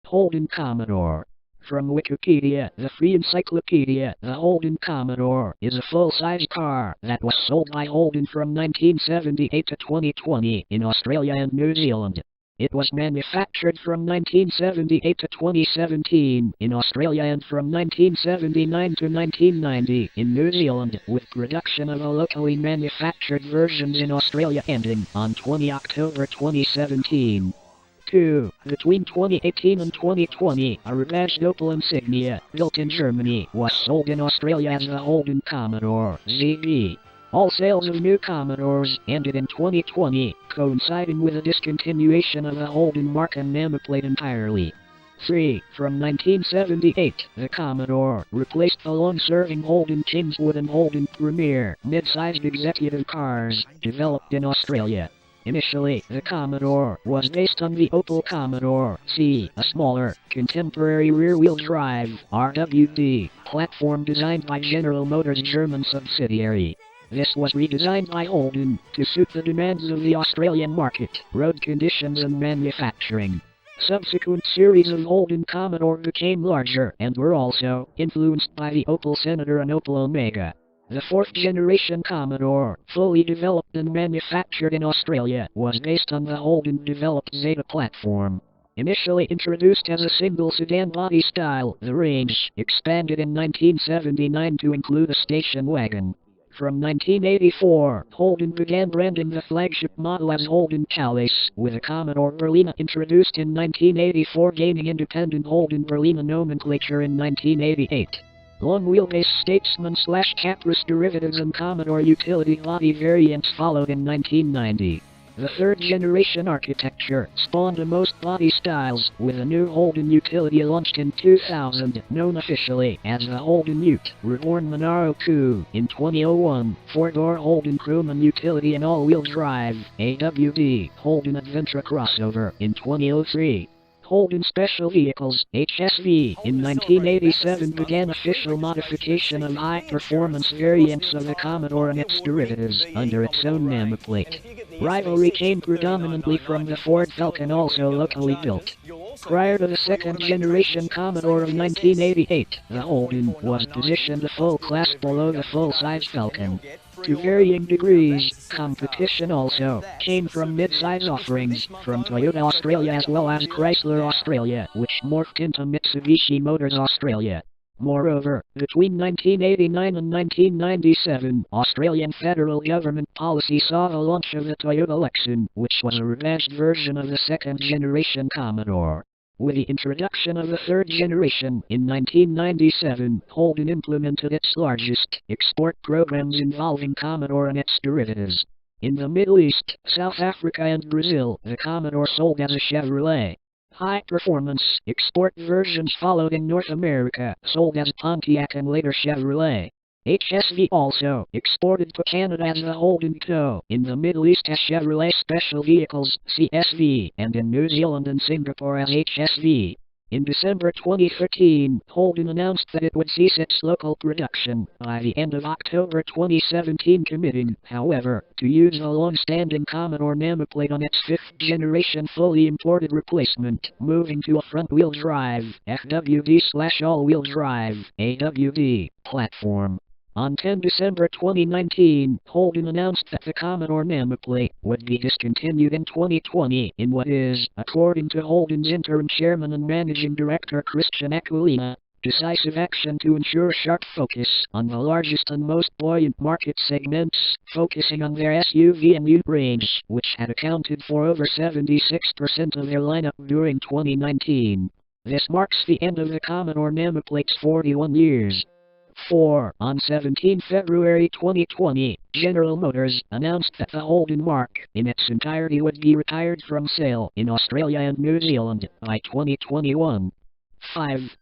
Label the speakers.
Speaker 1: Holden Commodore. From Wikipedia, the free encyclopedia, the Holden Commodore is a full-size car that was sold by Holden from 1978 to 2020 in Australia and New Zealand. It was manufactured from 1978 to 2017 in Australia and from 1979 to 1990 in New Zealand, with production of a locally manufactured versions in Australia ending on 20 October 2017. 2. Between 2018 and 2020, a rebadged Opel Insignia, built in Germany, was sold in Australia as the Holden Commodore ZB. All sales of new Commodores ended in 2020, coinciding with the discontinuation of the Holden mark and nameplate entirely. 3. From 1978, the Commodore replaced the long-serving Holden Kingswood and Holden Premier mid-sized executive cars, developed in Australia. Initially, the Commodore was based on the Opel Commodore C, a smaller, contemporary rear-wheel drive RWD platform designed by General Motors' German subsidiary. This was redesigned by Holden to suit the demands of the Australian market, road conditions and manufacturing. Subsequent series of Holden Commodore became larger and were also influenced by the Opel Senator and Opel Omega. The fourth-generation Commodore, fully developed and manufactured in Australia, was based on the Holden-developed Zeta platform. Initially introduced as a single sedan body style, the range expanded in 1979 to include a station wagon. From 1984, Holden began branding the flagship model as Holden Palace, with a Commodore Berlina introduced in 1984 gaining independent Holden Berlina nomenclature in 1988. Long-wheelbase Statesman/Caprice derivatives and Commodore utility body variants followed in 1990. The third-generation architecture spawned most body styles, with a new Holden utility launched in 2000, known officially as the Holden Ute, reborn Monaro Coupe in 2001, four-door Holden Crewman utility and all-wheel drive, AWD, Holden Adventure crossover in 2003. Holden Special Vehicles, HSV, in 1987 began official modification of high-performance variants of the Commodore and its derivatives, under its own nameplate. Rivalry came predominantly from the Ford Falcon, also locally built. Prior to the second-generation Commodore of 1988, the Holden was positioned a full class below the full-size Falcon. To varying degrees, competition also came from mid-size offerings from Toyota Australia as well as Chrysler Australia, which morphed into Mitsubishi Motors Australia. Moreover, between 1989 and 1997, Australian federal government policy saw the launch of the Toyota Lexon, which was a rebadged version of the second-generation Commodore. With the introduction of the third generation in 1997, Holden implemented its largest export programs involving Commodore and its derivatives. In the Middle East, South Africa and Brazil, the Commodore sold as a Chevrolet. High-performance export versions followed in North America, sold as Pontiac and later Chevrolet. HSV also exported to Canada as the Holden Co., in the Middle East as Chevrolet Special Vehicles, CSV, and in New Zealand and Singapore as HSV. In December 2013, Holden announced that it would cease its local production by the end of October 2017, committing, however, to use the long-standing Commodore nameplate on its fifth-generation fully imported replacement, moving to a front-wheel drive, FWD/all-wheel drive, AWD, platform. On 10 December 2019, Holden announced that the Commodore nameplate would be discontinued in 2020 in what is, according to Holden's interim chairman and managing director Christian Aquilina, decisive action to ensure sharp focus on the largest and most buoyant market segments, focusing on their SUV and Ute range, which had accounted for over 76% of their lineup during 2019. This marks the end of the Commodore nameplate's 41 years. 4. On 17 February 2020, General Motors announced that the Holden mark in its entirety would be retired from sale in Australia and New Zealand by 2021. 5.